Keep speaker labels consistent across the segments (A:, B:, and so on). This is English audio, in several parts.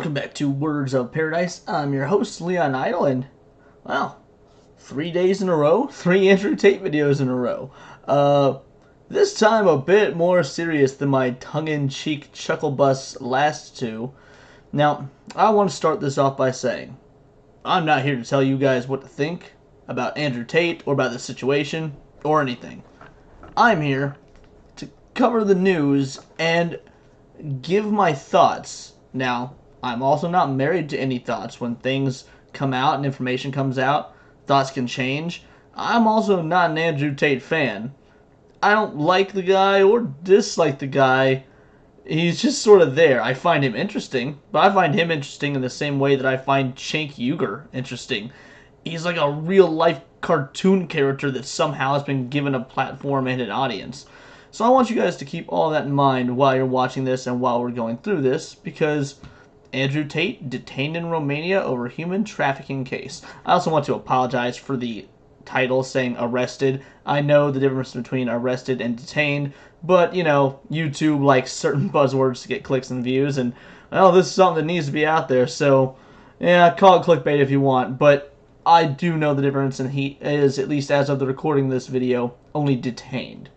A: Welcome back to Words of Paradise. I'm your host, Leon Idle, and, well, 3 days in a row, 3 Andrew Tate videos in a row. This time a bit more serious than my tongue-in-cheek chuckle bus last two. Now, I want to start this off by saying, I'm not here to tell you guys what to think about Andrew Tate or about the situation or anything. I'm here to cover the news and give my thoughts. Now, I'm also not married to any thoughts. When things come out and information comes out, thoughts can change. I'm also not an Andrew Tate fan. I don't like the guy or dislike the guy. He's just sort of there. I find him interesting, but I find him interesting in the same way that I find Cenk Uygur interesting. He's like a real-life cartoon character that somehow has been given a platform and an audience. So I want you guys to keep all that in mind while you're watching this and while we're going through this, because Andrew Tate detained in Romania over human trafficking case. I also want to apologize for the title saying arrested. I know the difference between arrested and detained, but, you know, YouTube likes certain buzzwords to get clicks and views, and, well, this is something that needs to be out there, so, yeah, call it clickbait if you want, but I do know the difference, and he is, at least as of the recording of this video, only detained.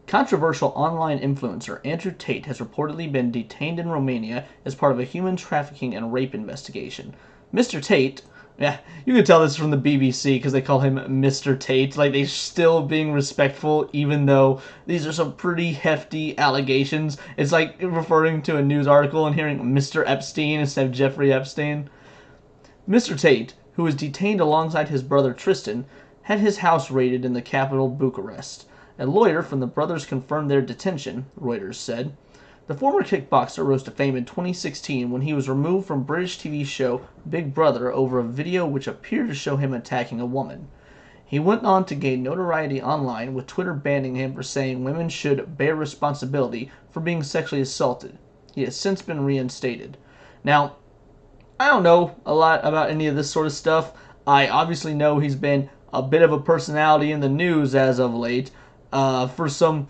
A: Controversial online influencer Andrew Tate has reportedly been detained in Romania as part of a human trafficking and rape investigation. Mr. Tate, yeah, you can tell this from the BBC because they call him Mr. Tate, like they're still being respectful even though these are some pretty hefty allegations. It's like referring to a news article and hearing Mr. Epstein instead of Jeffrey Epstein. Mr. Tate, who was detained alongside his brother Tristan, had his house raided in the capital Bucharest. A lawyer from the brothers confirmed their detention, Reuters said. The former kickboxer rose to fame in 2016 when he was removed from British TV show Big Brother over a video which appeared to show him attacking a woman. He went on to gain notoriety online, with Twitter banning him for saying women should bear responsibility for being sexually assaulted. He has since been reinstated. Now, I don't know a lot about any of this sort of stuff. I obviously know he's been a bit of a personality in the news as of late, for some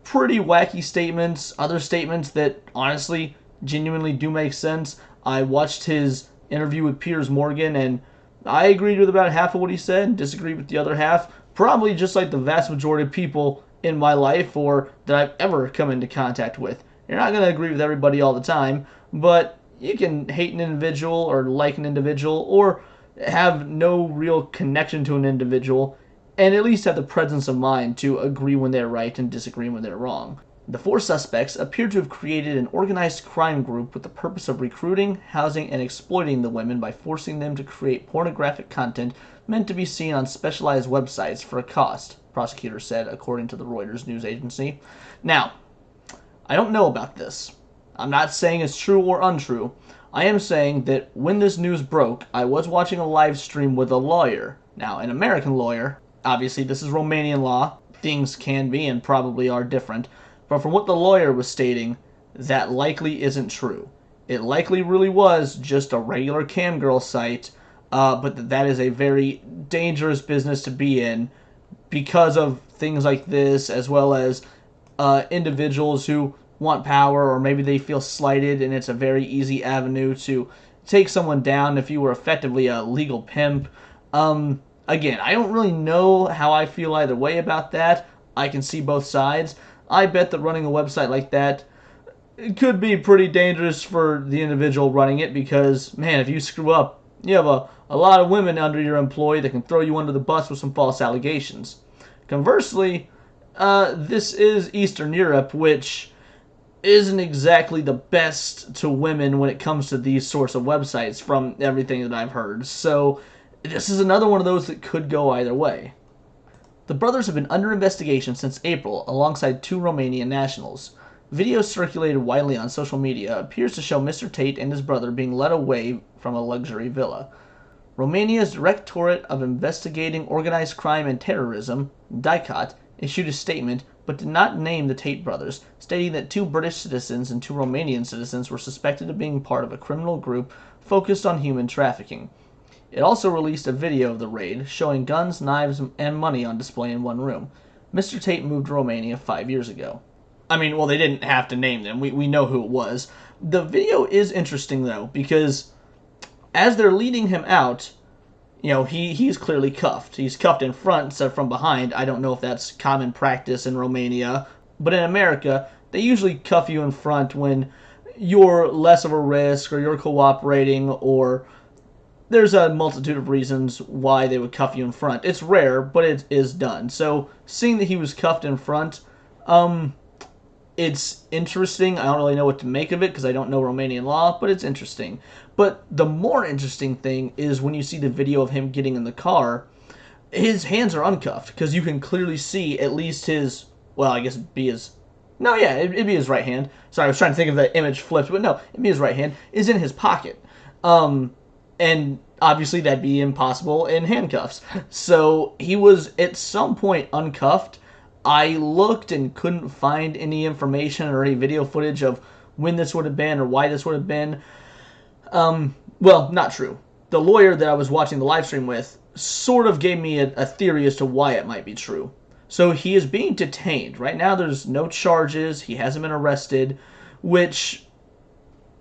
A: pretty wacky statements, other statements that honestly, genuinely do make sense. I watched his interview with Piers Morgan, and I agreed with about half of what he said, disagreed with the other half, probably just like the vast majority of people in my life or that I've ever come into contact with. You're not going to agree with everybody all the time, but you can hate an individual or like an individual or have no real connection to an individual and at least have the presence of mind to agree when they're right and disagree when they're wrong. The 4 suspects appear to have created an organized crime group with the purpose of recruiting, housing, and exploiting the women by forcing them to create pornographic content meant to be seen on specialized websites for a cost, prosecutors said, according to the Reuters news agency. Now, I don't know about this. I'm not saying it's true or untrue. I am saying that when this news broke, I was watching a live stream with a lawyer. Now, an American lawyer. Obviously, this is Romanian law. Things can be and probably are different. But from what the lawyer was stating, that likely isn't true. It likely really was just a regular camgirl site, but that is a very dangerous business to be in because of things like this, as well as individuals who want power, or maybe they feel slighted, and it's a very easy avenue to take someone down if you were effectively a legal pimp. Again, I don't really know how I feel either way about that. I can see both sides. I bet that running a website like that could be pretty dangerous for the individual running it because, man, if you screw up, you have a lot of women under your employ that can throw you under the bus with some false allegations. Conversely, this is Eastern Europe, which isn't exactly the best to women when it comes to these sorts of websites from everything that I've heard. So this is another one of those that could go either way. The brothers have been under investigation since April alongside 2 Romanian nationals. Video circulated widely on social media appears to show Mr. Tate and his brother being led away from a luxury villa. Romania's Directorate of Investigating Organized Crime and Terrorism, DICOT, issued a statement but did not name the Tate brothers, stating that 2 British citizens and 2 Romanian citizens were suspected of being part of a criminal group focused on human trafficking. It also released a video of the raid, showing guns, knives, and money on display in one room. Mr. Tate moved to Romania 5 years ago. I mean, well, they didn't have to name them. We know who it was. The video is interesting, though, because as they're leading him out, he's clearly cuffed. He's cuffed in front instead of from behind. I don't know if that's common practice in Romania, but in America, they usually cuff you in front when you're less of a risk or you're cooperating, or there's a multitude of reasons why they would cuff you in front. It's rare, but it is done. So seeing that he was cuffed in front, it's interesting. I don't really know what to make of it because I don't know Romanian law, but it's interesting. But the more interesting thing is when you see the video of him getting in the car, his hands are uncuffed because you can clearly see at least his, well, I guess it'd be his, no, yeah, it'd be his right hand. Sorry, I was trying to think of the image flipped, but no, it'd be his right hand, is in his pocket. And obviously that'd be impossible in handcuffs. So he was at some point uncuffed. I looked and couldn't find any information or any video footage of when this would have been or why this would have been. Well, not true. The lawyer that I was watching the live stream with sort of gave me a theory as to why it might be true. So he is being detained. Right now there's no charges. He hasn't been arrested, which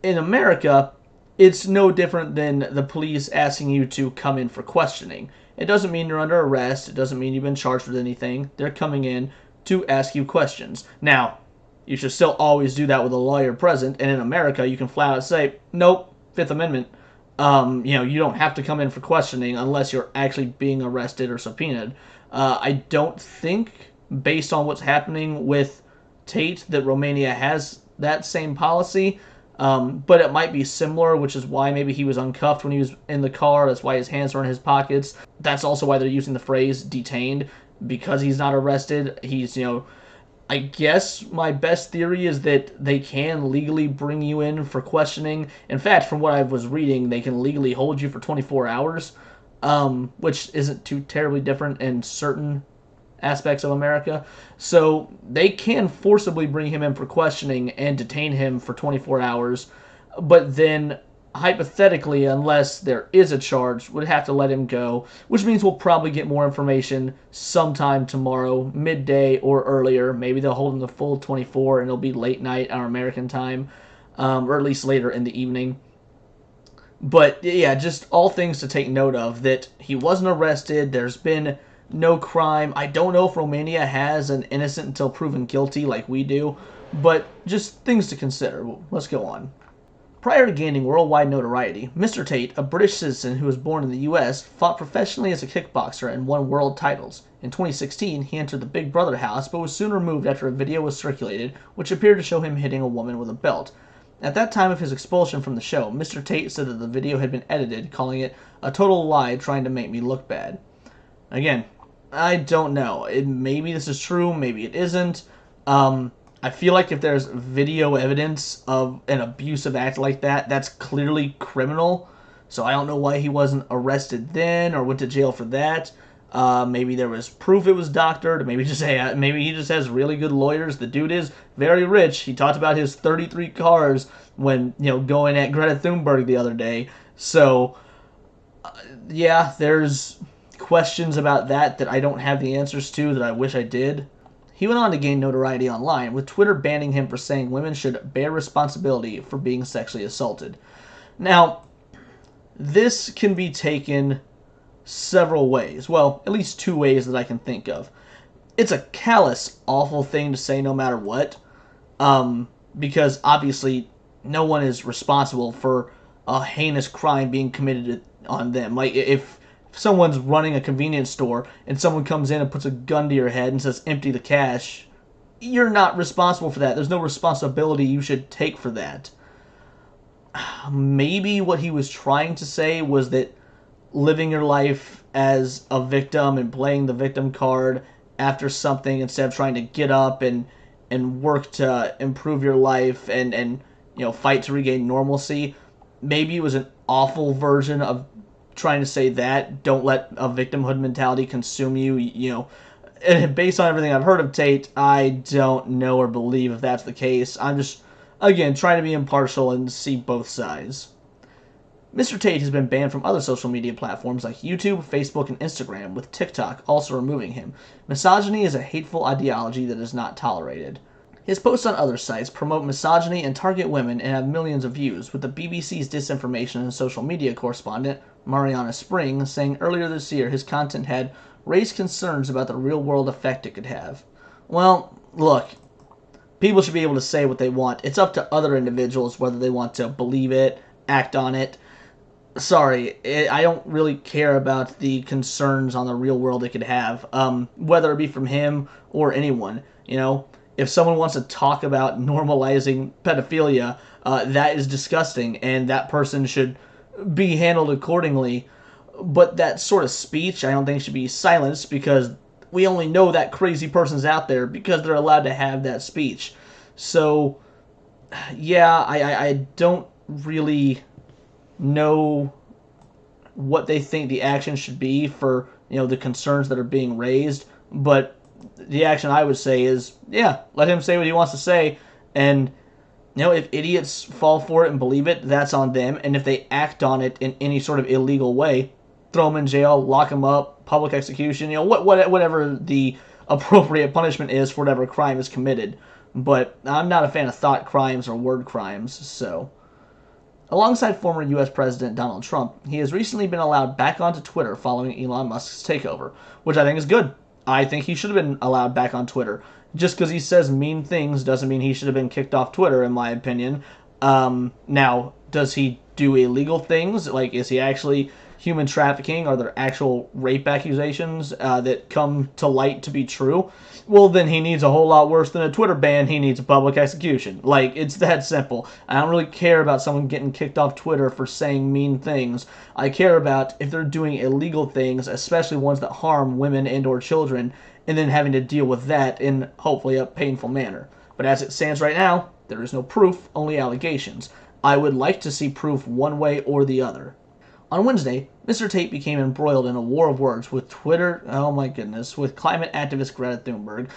A: in America, it's no different than the police asking you to come in for questioning. It doesn't mean you're under arrest. It doesn't mean you've been charged with anything. They're coming in to ask you questions. Now, you should still always do that with a lawyer present, and in America, you can flat out say, nope, Fifth Amendment. You don't have to come in for questioning unless you're actually being arrested or subpoenaed. I don't think, based on what's happening with Tate, that Romania has that same policy. But it might be similar, which is why maybe he was uncuffed when he was in the car. That's why his hands are in his pockets. That's also why they're using the phrase detained, because he's not arrested. He's, I guess my best theory is that they can legally bring you in for questioning. In fact, from what I was reading, they can legally hold you for 24 hours, which isn't too terribly different in certain aspects of America. So they can forcibly bring him in for questioning and detain him for 24 hours, but then hypothetically, unless there is a charge, would have to let him go, which means we'll probably get more information sometime tomorrow, midday or earlier. Maybe they'll hold him the full 24 and it'll be late night our American time, or at least later in the evening. But yeah, just all things to take note of, that he wasn't arrested. There's been no crime. I don't know if Romania has an innocent until proven guilty like we do, but just things to consider. Let's go on. Prior to gaining worldwide notoriety, Mr. Tate, a British citizen who was born in the US, fought professionally as a kickboxer and won world titles. In 2016, he entered the Big Brother house, but was soon removed after a video was circulated, which appeared to show him hitting a woman with a belt. At that time of his expulsion from the show, Mr. Tate said that the video had been edited, calling it a total lie trying to make me look bad. Again, I don't know. Maybe this is true, maybe it isn't. I feel like if there's video evidence of an abusive act like that, that's clearly criminal. So I don't know why he wasn't arrested then or went to jail for that. Maybe there was proof it was doctored. Maybe he just has really good lawyers. The dude is very rich. He talked about his 33 cars when going at Greta Thunberg the other day. So yeah, there's questions about that I don't have the answers to, that I wish I did. He went on to gain notoriety online, with Twitter banning him for saying women should bear responsibility for being sexually assaulted. Now, this can be taken several ways. Well, at least two ways that I can think of. It's a callous, awful thing to say no matter what, because obviously no one is responsible for a heinous crime being committed on them. Like, if someone's running a convenience store and someone comes in and puts a gun to your head and says empty the cash, you're not responsible for that. There's no responsibility you should take for that. Maybe what he was trying to say was that living your life as a victim and playing the victim card after something, instead of trying to get up and work to improve your life and fight to regain normalcy, maybe it was an awful version of trying to say that. Don't let a victimhood mentality consume you. And based on everything I've heard of Tate, I don't know or believe if that's the case. I'm just, again, trying to be impartial and see both sides. Mr. Tate has been banned from other social media platforms like YouTube, Facebook, and Instagram, with TikTok also removing him. Misogyny is a hateful ideology that is not tolerated. His posts on other sites promote misogyny and target women and have millions of views, with the BBC's disinformation and social media correspondent, Mariana Spring, saying earlier this year his content had raised concerns about the real-world effect it could have. Well, look, people should be able to say what they want. It's up to other individuals whether they want to believe it, act on it. Sorry, I don't really care about the concerns on the real world it could have, whether it be from him or anyone. You know, if someone wants to talk about normalizing pedophilia, that is disgusting, and that person should be handled accordingly. But that sort of speech, I don't think should be silenced, because we only know that crazy person's out there because they're allowed to have that speech. So, yeah, I don't really know what they think the action should be for, the concerns that are being raised, but the action I would say is, yeah, let him say what he wants to say, and if idiots fall for it and believe it, that's on them, and if they act on it in any sort of illegal way, throw them in jail, lock them up, public execution, whatever the appropriate punishment is for whatever crime is committed. But I'm not a fan of thought crimes or word crimes, so. Alongside former U.S. President Donald Trump, he has recently been allowed back onto Twitter following Elon Musk's takeover, which I think is good. I think he should have been allowed back on Twitter. Just because he says mean things doesn't mean he should have been kicked off Twitter, in my opinion. Now, does he do illegal things? Like, is he actually human trafficking? Are there actual rape accusations that come to light to be true? Well, then he needs a whole lot worse than a Twitter ban. He needs a public execution. Like, it's that simple. I don't really care about someone getting kicked off Twitter for saying mean things. I care about if they're doing illegal things, especially ones that harm women and or children, and then having to deal with that in, hopefully, a painful manner. But as it stands right now, there is no proof, only allegations. I would like to see proof one way or the other. On Wednesday, Mr. Tate became embroiled in a war of words with with climate activist Greta Thunberg.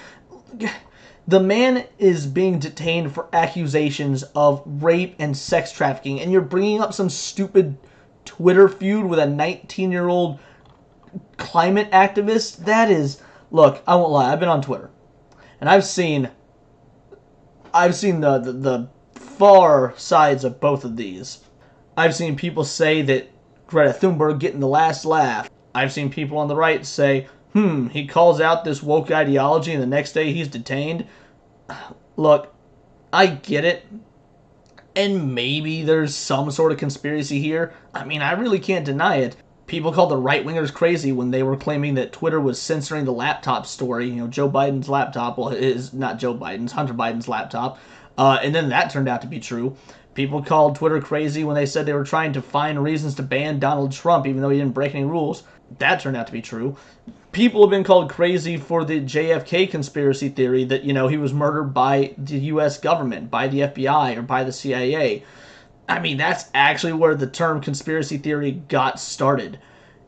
A: The man is being detained for accusations of rape and sex trafficking, and you're bringing up some stupid Twitter feud with a 19-year-old climate activist? That is, look, I won't lie, I've been on Twitter, and I've seen the far sides of both of these. I've seen people say that Greta Thunberg getting the last laugh. I've seen people on the right say, he calls out this woke ideology and the next day he's detained. Look, I get it. And maybe there's some sort of conspiracy here. I mean, I really can't deny it. People called the right-wingers crazy when they were claiming that Twitter was censoring the laptop story. Joe Biden's laptop. Well, it is not Joe Biden's, Hunter Biden's laptop. And then that turned out to be true. People called Twitter crazy when they said they were trying to find reasons to ban Donald Trump even though he didn't break any rules. That turned out to be true. People have been called crazy for the JFK conspiracy theory that, he was murdered by the U.S. government, by the FBI, or by the CIA. I mean, that's actually where the term conspiracy theory got started.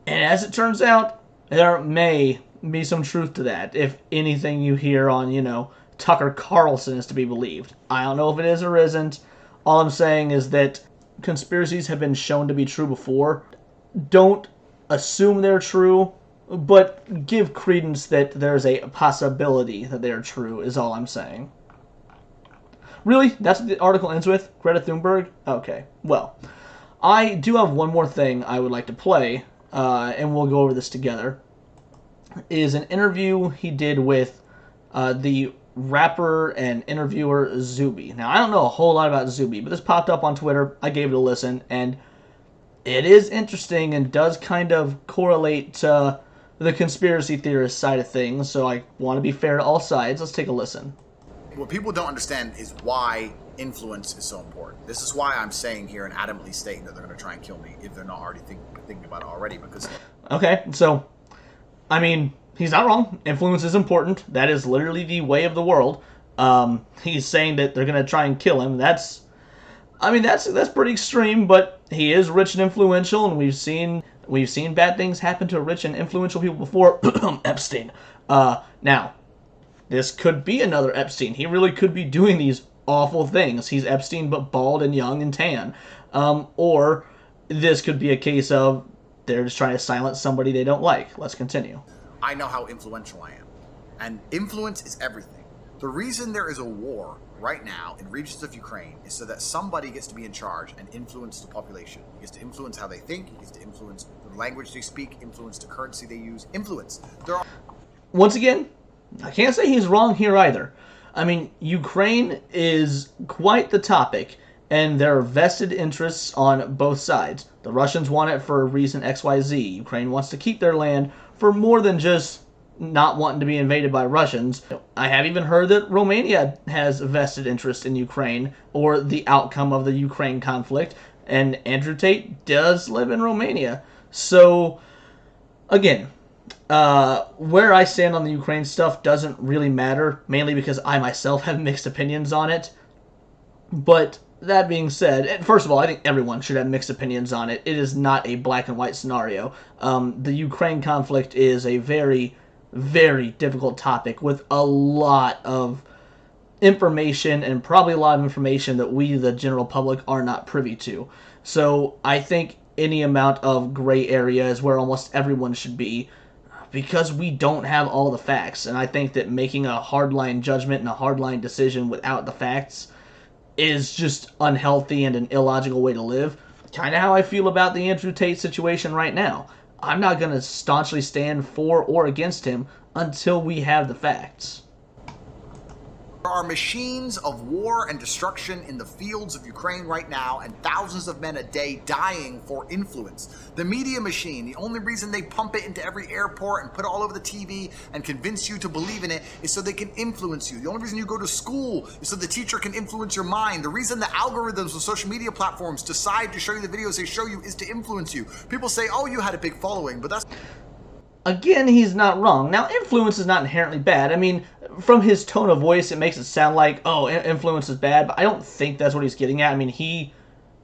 A: And as it turns out, there may be some truth to that, if anything you hear on, Tucker Carlson is to be believed. I don't know if it is or isn't. All I'm saying is that conspiracies have been shown to be true before. Don't assume they're true, but give credence that there's a possibility that they're true, is all I'm saying. Really? That's what the article ends with? Greta Thunberg? Okay. Well, I do have one more thing I would like to play, and we'll go over this together. Is an interview he did with the rapper and interviewer Zuby. Now, I don't know a whole lot about Zuby, but this popped up on Twitter. I gave it a listen, and it is interesting and does kind of correlate to the conspiracy theorist side of things, so I want to be fair to all sides. Let's take a listen.
B: What people don't understand is why influence is so important. This is why I'm saying here and adamantly stating that they're going to try and kill me if they're not already thinking about it already, because...
A: Okay, so, I mean, he's not wrong. Influence is important. That is literally the way of the world. He's saying that they're going to try and kill him. That's pretty extreme, but he is rich and influential, and we've seen bad things happen to rich and influential people before. Epstein. Now, this could be another Epstein. He really could be doing these awful things. He's Epstein, but bald and young and tan. Or this could be a case of they're just trying to silence somebody they don't like. Let's continue.
B: I know how influential I am. And influence is everything. The reason there is a war right now in regions of Ukraine is so that somebody gets to be in charge and influence the population. He gets to influence how they think, he gets to influence the language they speak, influence the currency they use, influence.
A: Once again, I can't say he's wrong here either. I mean, Ukraine is quite the topic, and there are vested interests on both sides. The Russians want it for a reason XYZ. Ukraine wants to keep their land for more than just not wanting to be invaded by Russians. I have even heard that Romania has a vested interest in Ukraine or the outcome of the Ukraine conflict, and Andrew Tate does live in Romania. So, again, where I stand on the Ukraine stuff doesn't really matter, mainly because I myself have mixed opinions on it. But that being said, first of all, I think everyone should have mixed opinions on it. It is not a black and white scenario. The Ukraine conflict is a very, very difficult topic with a lot of information, and probably a lot of information that we, the general public, are not privy to. So I think any amount of gray area is where almost everyone should be, because we don't have all the facts. And I think that making a hardline judgment and a hardline decision without the facts is just unhealthy and an illogical way to live. Kind of how I feel about the Andrew Tate situation right now. I'm not going to staunchly stand for or against him until we have the facts.
B: There are machines of war and destruction in the fields of Ukraine right now, and thousands of men a day dying for influence. The media machine, the only reason they pump it into every airport and put it all over the TV and convince you to believe in it is so they can influence you. The only reason you go to school is so the teacher can influence your mind. The reason the algorithms of social media platforms decide to show you the videos they show you is to influence you. People say, oh, you had a big following, but that's...
A: Again, he's not wrong. Now, influence is not inherently bad. I mean, from his tone of voice, it makes it sound like, oh, influence is bad, but I don't think that's what he's getting at. I mean, he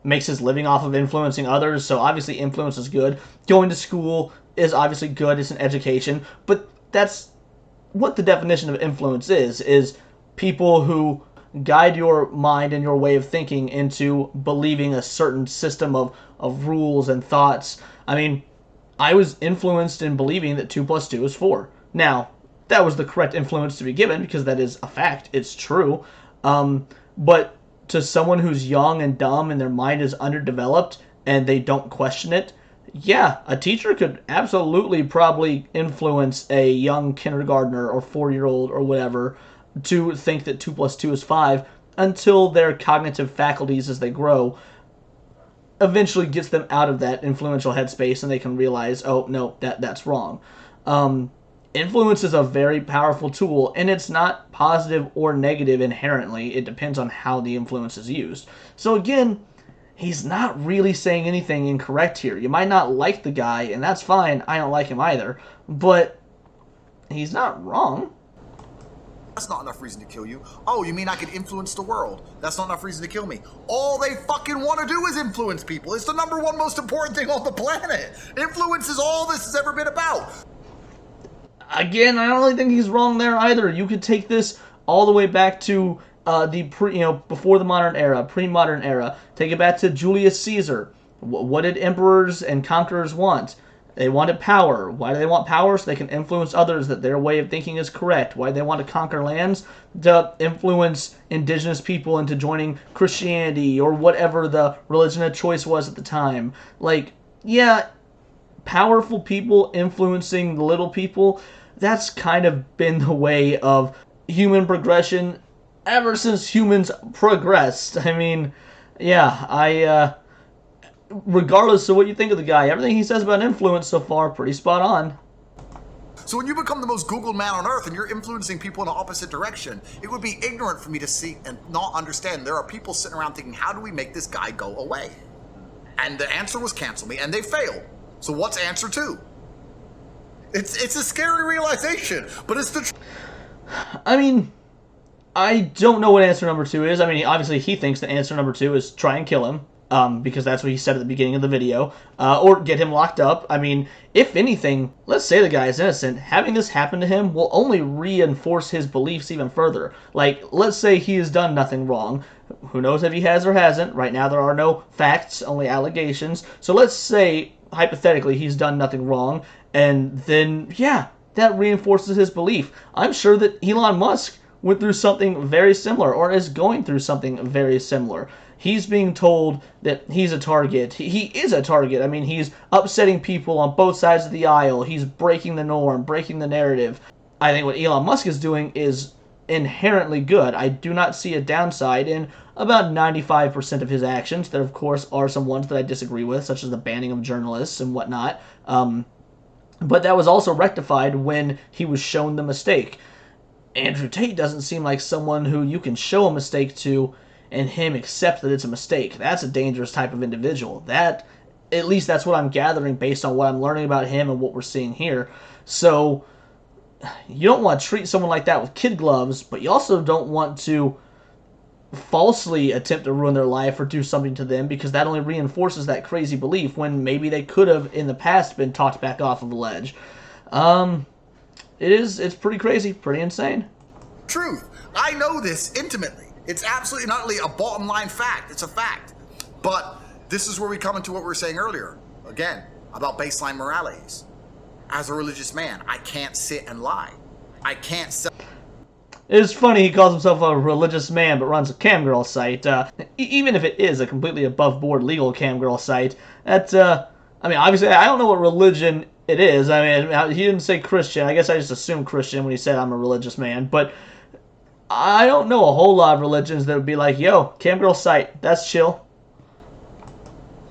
A: makes his living off of influencing others, so obviously influence is good. Going to school is obviously good. It's an education, but that's what the definition of influence is people who guide your mind and your way of thinking into believing a certain system of rules and thoughts. I mean, I was influenced in believing that 2 plus 2 is 4. Now, that was the correct influence to be given, because that is a fact. It's true. But to someone who's young and dumb and their mind is underdeveloped and they don't question it, yeah, a teacher could absolutely probably influence a young kindergartner or 4-year-old or whatever to think that 2 plus 2 is 5 until their cognitive faculties as they grow eventually gets them out of that influential headspace and they can realize, oh, no, that's wrong. Influence is a very powerful tool, and it's not positive or negative inherently. It depends on how the influence is used. So again, he's not really saying anything incorrect here. You might not like the guy, and that's fine. I don't like him either. But he's not wrong.
B: That's not enough reason to kill you. Oh, you mean I could influence the world? That's not enough reason to kill me. All they fucking want to do is influence people. It's the #1 most important thing on the planet. Influence is all this has ever been about.
A: Again, I don't really think he's wrong there either. You could take this all the way back to before the modern era, pre-modern era. Take it back to Julius Caesar. What did emperors and conquerors want? They wanted power. Why do they want power? So they can influence others that their way of thinking is correct. Why do they want to conquer lands? To influence indigenous people into joining Christianity or whatever the religion of choice was at the time. Like, yeah, powerful people influencing the little people, that's kind of been the way of human progression ever since humans progressed. I mean, yeah, regardless of what you think of the guy, everything he says about influence so far, pretty spot on.
B: So when you become the most Googled man on earth and you're influencing people in the opposite direction, it would be ignorant for me to see and not understand there are people sitting around thinking, how do we make this guy go away? And the answer was cancel me, and they failed. So what's answer 2? It's a scary realization, but it's the
A: I mean, I don't know what answer number 2 is. I mean, obviously he thinks that answer number 2 is try and kill him. Because that's what he said at the beginning of the video, or get him locked up. I mean, if anything, let's say the guy is innocent, having this happen to him will only reinforce his beliefs even further. Like, let's say he has done nothing wrong. Who knows if he has or hasn't? Right now there are no facts, only allegations. So let's say, hypothetically, he's done nothing wrong, and then, yeah, that reinforces his belief. I'm sure that Elon Musk went through something very similar or is going through something very similar. He's being told that he's a target. He is a target. I mean, he's upsetting people on both sides of the aisle. He's breaking the norm, breaking the narrative. I think what Elon Musk is doing is inherently good. I do not see a downside in about 95% of his actions. There, of course, are some ones that I disagree with, such as the banning of journalists and whatnot. But that was also rectified when he was shown the mistake. Andrew Tate doesn't seem like someone who you can show a mistake to and him accept that it's a mistake. That's a dangerous type of individual. That, at least that's what I'm gathering based on what I'm learning about him and what we're seeing here. So you don't want to treat someone like that with kid gloves, but you also don't want to falsely attempt to ruin their life or do something to them, because that only reinforces that crazy belief when maybe they could have in the past been talked back off of the ledge. It's pretty crazy, pretty insane.
B: Truth. I know this intimately. It's absolutely not only a bottom line fact, it's a fact. But this is where we come into what we were saying earlier, again, about baseline moralities. As a religious man, I can't sit and lie. I can't sell.
A: It's funny he calls himself a religious man but runs a camgirl site. Even if it is a completely above-board legal camgirl site, obviously I don't know what religion it is. I mean, he didn't say Christian. I guess I just assumed Christian when he said I'm a religious man. But I don't know a whole lot of religions that would be like, yo, camgirl site, that's chill.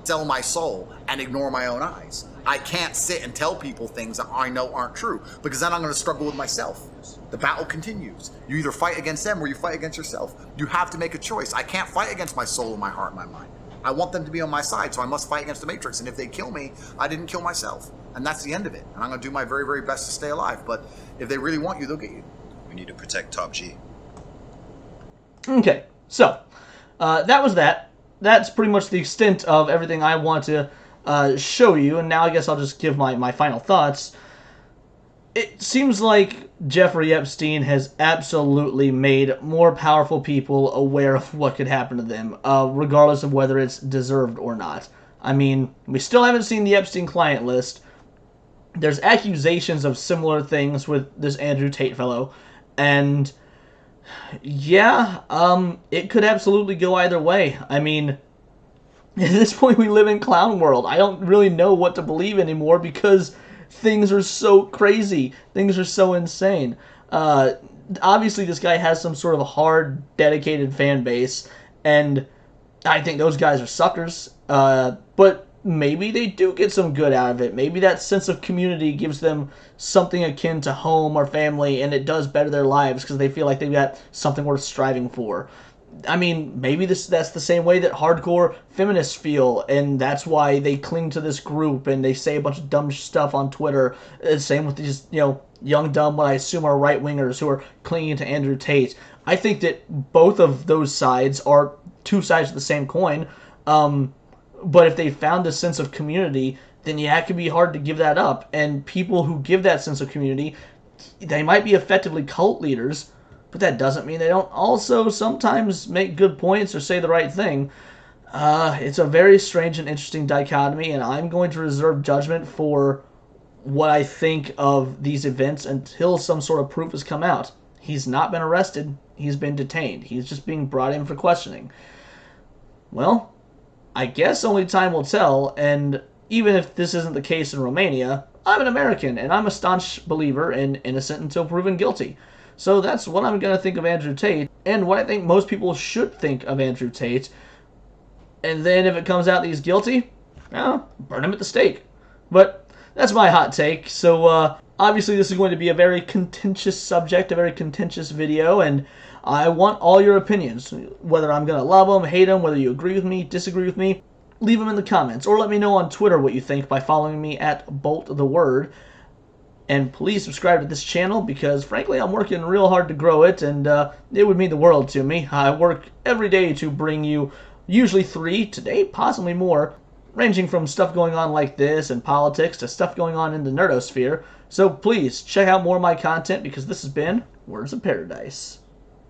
B: Sell my soul and ignore my own eyes. I can't sit and tell people things that I know aren't true, because then I'm going to struggle with myself. The battle continues. You either fight against them or you fight against yourself. You have to make a choice. I can't fight against my soul, my heart, my mind. I want them to be on my side, so I must fight against the Matrix. And if they kill me, I didn't kill myself. And that's the end of it. And I'm going to do my very, very best to stay alive. But if they really want you, they'll get you.
C: We need to protect Top G.
A: Okay, so that was that. That's pretty much the extent of everything I want to show you. And now I guess I'll just give my final thoughts. It seems like Jeffrey Epstein has absolutely made more powerful people aware of what could happen to them, regardless of whether it's deserved or not. I mean, we still haven't seen the Epstein client list. There's accusations of similar things with this Andrew Tate fellow, and yeah, it could absolutely go either way. I mean, at this point we live in clown world. I don't really know what to believe anymore because things are so crazy. Things are so insane. Obviously, this guy has some sort of hard, dedicated fan base, and I think those guys are suckers. But maybe they do get some good out of it. Maybe that sense of community gives them something akin to home or family, and it does better their lives because they feel like they've got something worth striving for. I mean, maybe that's the same way that hardcore feminists feel, and that's why they cling to this group and they say a bunch of dumb stuff on Twitter. Same with these, young, dumb, what I assume are right-wingers who are clinging to Andrew Tate. I think that both of those sides are two sides of the same coin, but if they found a sense of community, then yeah, it can be hard to give that up. And people who give that sense of community, they might be effectively cult leaders, but that doesn't mean they don't also sometimes make good points or say the right thing. It's a very strange and interesting dichotomy, and I'm going to reserve judgment for what I think of these events until some sort of proof has come out. He's not been arrested. He's been detained. He's just being brought in for questioning. Well, I guess only time will tell, and even if this isn't the case in Romania, I'm an American, and I'm a staunch believer in innocent until proven guilty. So that's what I'm going to think of Andrew Tate, and what I think most people should think of Andrew Tate. And then if it comes out that he's guilty, burn him at the stake. But that's my hot take. So obviously this is going to be a very contentious subject, a very contentious video, and I want all your opinions. Whether I'm going to love them, hate them, whether you agree with me, disagree with me, leave them in the comments. Or let me know on Twitter what you think by following me at BoltTheWord. And please subscribe to this channel because, frankly, I'm working real hard to grow it, and it would mean the world to me. I work every day to bring you usually 3, today possibly more, ranging from stuff going on like this and politics to stuff going on in the nerdosphere. So please check out more of my content because this has been Words of Paradise.